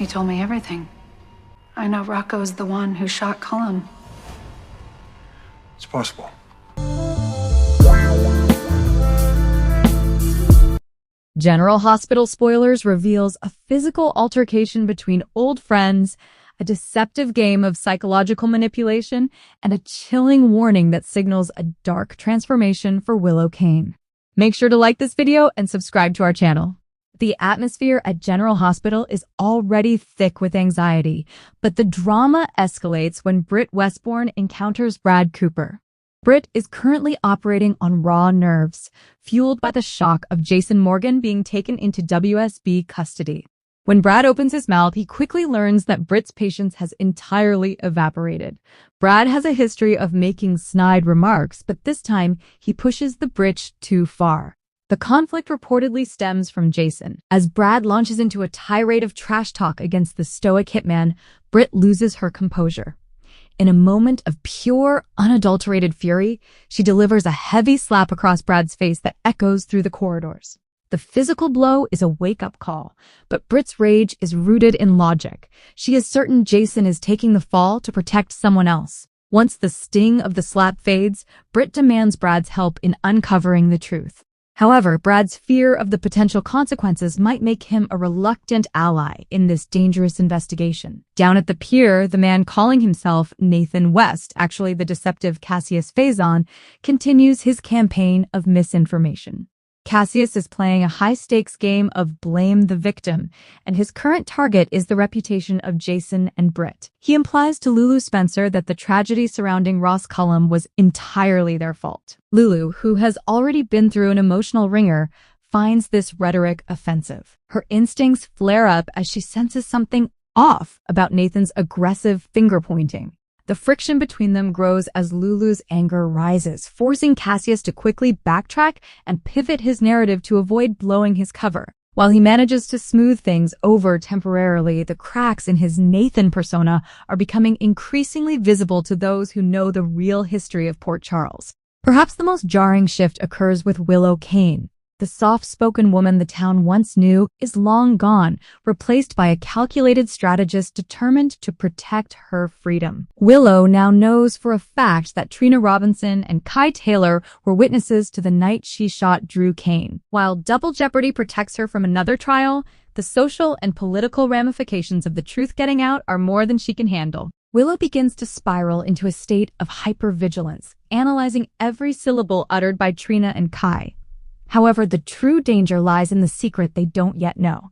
He told me everything. I know Rocco's the one who shot Cullum. It's possible. General Hospital Spoilers reveals a physical altercation between old friends, a deceptive game of psychological manipulation, and a chilling warning that signals a dark transformation for Willow Cain. Make sure to like this video and subscribe to our channel. The atmosphere at General Hospital is already thick with anxiety, but the drama escalates when Britt Westbourne encounters Brad Cooper. Britt is currently operating on raw nerves, fueled by the shock of Jason Morgan being taken into WSB custody. When Brad opens his mouth, he quickly learns that Britt's patience has entirely evaporated. Brad has a history of making snide remarks, but this time he pushes the bridge too far. The conflict reportedly stems from Jason. As Brad launches into a tirade of trash talk against the stoic hitman, Britt loses her composure. In a moment of pure, unadulterated fury, she delivers a heavy slap across Brad's face that echoes through the corridors. The physical blow is a wake-up call, but Britt's rage is rooted in logic. She is certain Jason is taking the fall to protect someone else. Once the sting of the slap fades, Britt demands Brad's help in uncovering the truth. However, Brad's fear of the potential consequences might make him a reluctant ally in this dangerous investigation. Down at the pier, the man calling himself Nathan West, actually the deceptive Cassius Faison, continues his campaign of misinformation. Cassius is playing a high-stakes game of blame the victim, and his current target is the reputation of Jason and Britt. He implies to Lulu Spencer that the tragedy surrounding Ross Cullum was entirely their fault. Lulu, who has already been through an emotional ringer, finds this rhetoric offensive. Her instincts flare up as she senses something off about Nathan's aggressive finger-pointing. The friction between them grows as Lulu's anger rises, forcing Cassius to quickly backtrack and pivot his narrative to avoid blowing his cover. While he manages to smooth things over temporarily, the cracks in his Nathan persona are becoming increasingly visible to those who know the real history of Port Charles. Perhaps the most jarring shift occurs with Willow Cain. The soft-spoken woman the town once knew is long gone, replaced by a calculated strategist determined to protect her freedom. Willow now knows for a fact that Trina Robinson and Kai Taylor were witnesses to the night she shot Drew Cain. While double jeopardy protects her from another trial, the social and political ramifications of the truth getting out are more than she can handle. Willow begins to spiral into a state of hypervigilance, analyzing every syllable uttered by Trina and Kai. However, the true danger lies in the secret they don't yet know.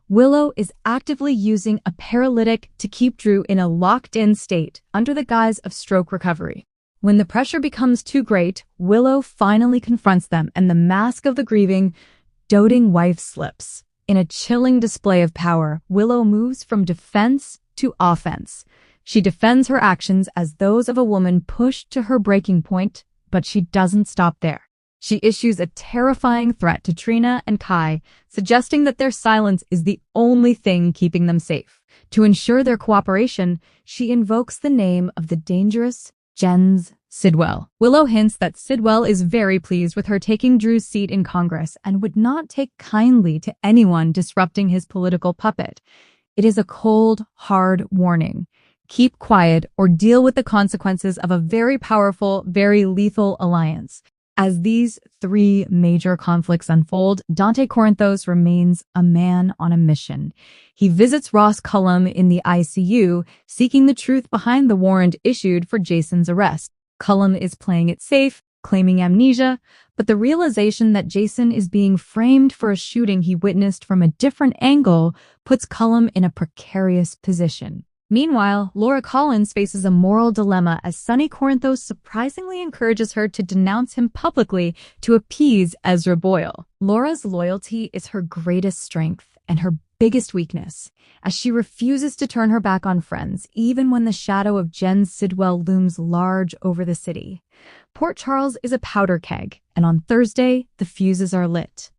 Willow is actively using a paralytic to keep Drew in a locked-in state under the guise of stroke recovery. When the pressure becomes too great, Willow finally confronts them and the mask of the grieving, doting wife slips. In a chilling display of power, Willow moves from defense to offense. She defends her actions as those of a woman pushed to her breaking point, but she doesn't stop there. She issues a terrifying threat to Trina and Kai, suggesting that their silence is the only thing keeping them safe. To ensure their cooperation, she invokes the name of the dangerous Jens Sidwell. Willow hints that Sidwell is very pleased with her taking Drew's seat in Congress and would not take kindly to anyone disrupting his political puppet. It is a cold, hard warning. Keep quiet or deal with the consequences of a very powerful, very lethal alliance. As these three major conflicts unfold, Dante Corinthos remains a man on a mission. He visits Ross Cullum in the ICU, seeking the truth behind the warrant issued for Jason's arrest. Cullum is playing it safe, claiming amnesia, but the realization that Jason is being framed for a shooting he witnessed from a different angle puts Cullum in a precarious position. Meanwhile, Laura Collins faces a moral dilemma as Sonny Corinthos surprisingly encourages her to denounce him publicly to appease Ezra Boyle. Laura's loyalty is her greatest strength and her biggest weakness, as she refuses to turn her back on friends, even when the shadow of Jen Sidwell looms large over the city. Port Charles is a powder keg, and on Thursday, the fuses are lit.